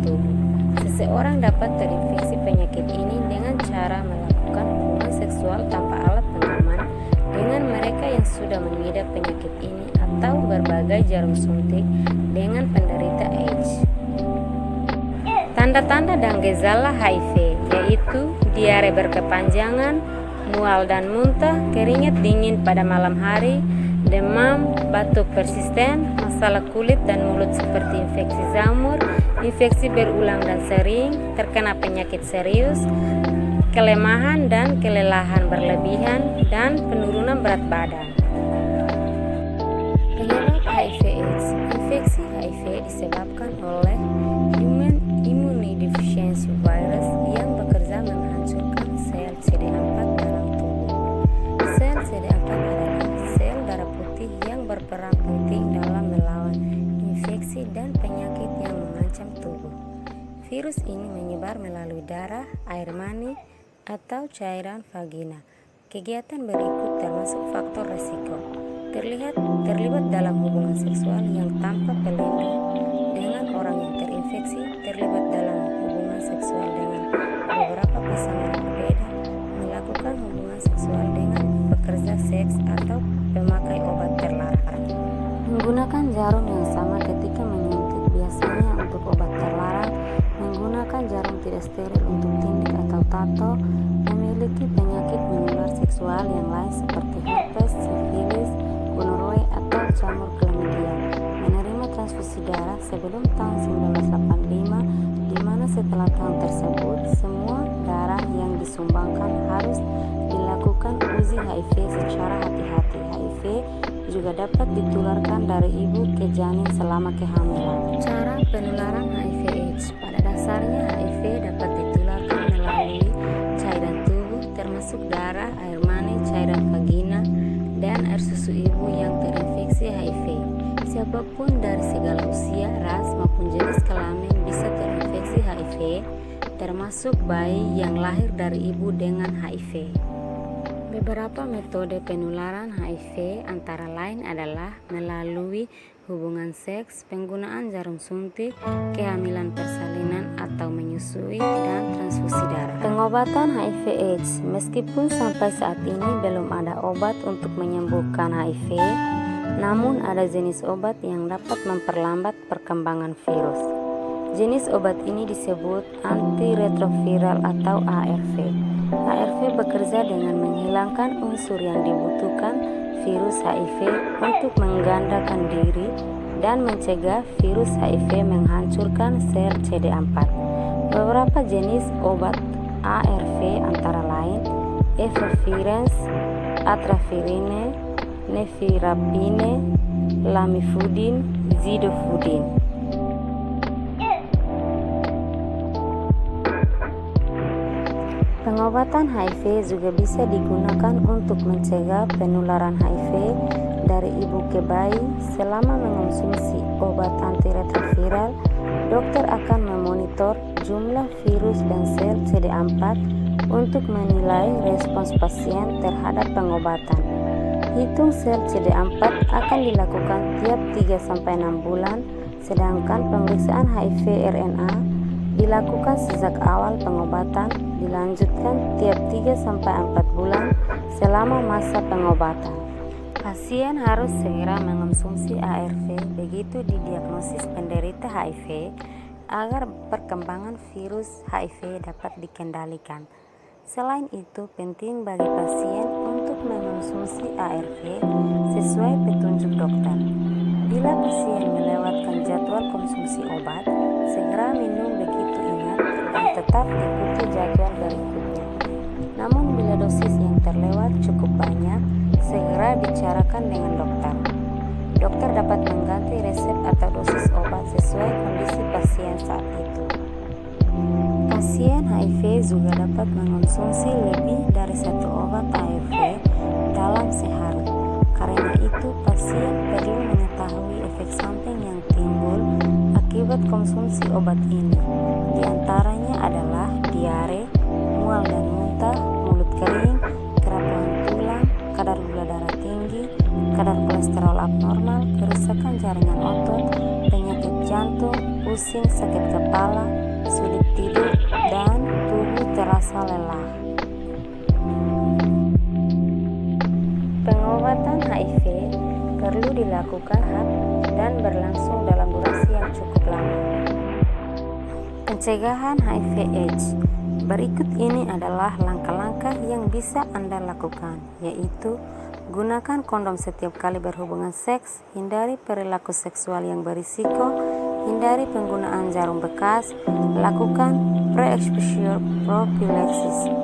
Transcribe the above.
tubuh. Seseorang dapat terinfeksi penyakit ini dengan cara melakukan hubungan seksual tanpa alat pengaman dengan mereka yang sudah mengidap penyakit ini atau berbagai jarum suntik dengan penderita AIDS. Tanda-tanda dan gejala HIV yaitu diare berkepanjangan, mual dan muntah, keringat dingin pada malam hari, demam, batuk persisten, masalah kulit dan mulut seperti infeksi jamur, infeksi berulang dan sering, terkena penyakit serius, kelemahan dan kelelahan berlebihan, dan penurunan berat badan. Penyebab HIV/AIDS. Infeksi HIV disebabkan oleh Human Immunodeficiency Virus yang bekerja menghancurkan sel CD4 dalam tubuh. Sel CD4 adalah sel darah putih yang berperan penting dalam melawan infeksi dan penyakit yang mengancam tubuh. Virus ini menyebar melalui darah, air mani, atau cairan vagina. Kegiatan berikut termasuk faktor risiko. Terlibat dalam hubungan seksual yang tanpa pelindung dengan orang yang terinfeksi, terlibat dalam hubungan seksual dengan beberapa pasangan berbeda, melakukan hubungan seksual dengan pekerja seks atau pemakai obat terlarang. Menggunakan jarum yang sama ketika menyuntik, biasanya untuk obat terlarang, menggunakan jarum tidak steril untuk tindik atau tato, memiliki penyakit menular seksual yang lain seperti herpes, sifilis, gonorrhea atau jamur chlamydia, menerima transfusi darah sebelum tahun 1985, di mana setelah tahun tersebut semua darah yang disumbangkan harus dilakukan uji HIV secara hati-hati. HIV juga dapat ditularkan dari ibu ke janin selama kehamilan. Cara penularan HIV/AIDS. Pada dasarnya HIV dapat ditularkan melalui cairan tubuh termasuk darah, air mani, cairan vagina, dan air susu ibu yang terinfeksi HIV. Siapapun dari segala usia, ras maupun jenis kelamin bisa terinfeksi HIV, termasuk bayi yang lahir dari ibu dengan HIV. Beberapa metode penularan HIV antara lain adalah melalui hubungan seks, penggunaan jarum suntik, kehamilan persalinan atau menyusui, dan transfusi darah. Pengobatan HIV/AIDS. Meskipun sampai saat ini belum ada obat untuk menyembuhkan HIV, namun ada jenis obat yang dapat memperlambat perkembangan virus. Jenis obat ini disebut antiretroviral atau ARV. ARV bekerja dengan menghilangkan unsur yang dibutuhkan virus HIV untuk menggandakan diri dan mencegah virus HIV menghancurkan sel CD4. Beberapa jenis obat ARV antara lain efavirenz, atravirine, nevirapine, lamivudine, zidovudine. Pengobatan HIV juga bisa digunakan untuk mencegah penularan HIV dari ibu ke bayi. Selama mengonsumsi obat antiretroviral, dokter akan memonitor jumlah virus dan sel CD4 untuk menilai respons pasien terhadap pengobatan. Hitung sel CD4 akan dilakukan tiap 3-6 bulan, sedangkan pemeriksaan HIV RNA dilakukan sejak awal pengobatan, dilanjutkan tiap 3-4 bulan selama masa pengobatan. Pasien harus segera mengonsumsi ARV begitu didiagnosis penderita HIV agar perkembangan virus HIV dapat dikendalikan. Selain itu, penting bagi pasien untuk mengonsumsi ARV sesuai petunjuk dokter. Bila pasien melewatkan jadwal konsumsi obat, segera minum begitu ingat dan tetap ikuti jadwal berikutnya. Namun bila dosis yang terlewat cukup banyak, segera bicarakan dengan dokter. Dokter dapat mengganti resep atau dosis obat sesuai kondisi pasien saat itu. Pasien HIV juga dapat mengonsumsi lebih dari satu obat ARV dalam sehari. Karena itu, pasien perlu mengetahui efek samping yang timbul akibat konsumsi obat ini. Di antaranya adalah diare, mual dan muntah, mulut kering, kerapuhan tulang, kadar gula darah tinggi, kadar kolesterol abnormal, kerusakan jaringan otot, penyakit jantung, pusing, sakit kepala, sulit tidur, dan tubuh terasa lelah. Pengobatan HIV perlu dilakukan dan berlangsung dalam durasi yang cukup lama. Pencegahan HIV/AIDS. Berikut ini adalah langkah-langkah yang bisa Anda lakukan, yaitu gunakan kondom setiap kali berhubungan seks, hindari perilaku seksual yang berisiko, hindari penggunaan jarum bekas, lakukan pre-exposure prophylaxis.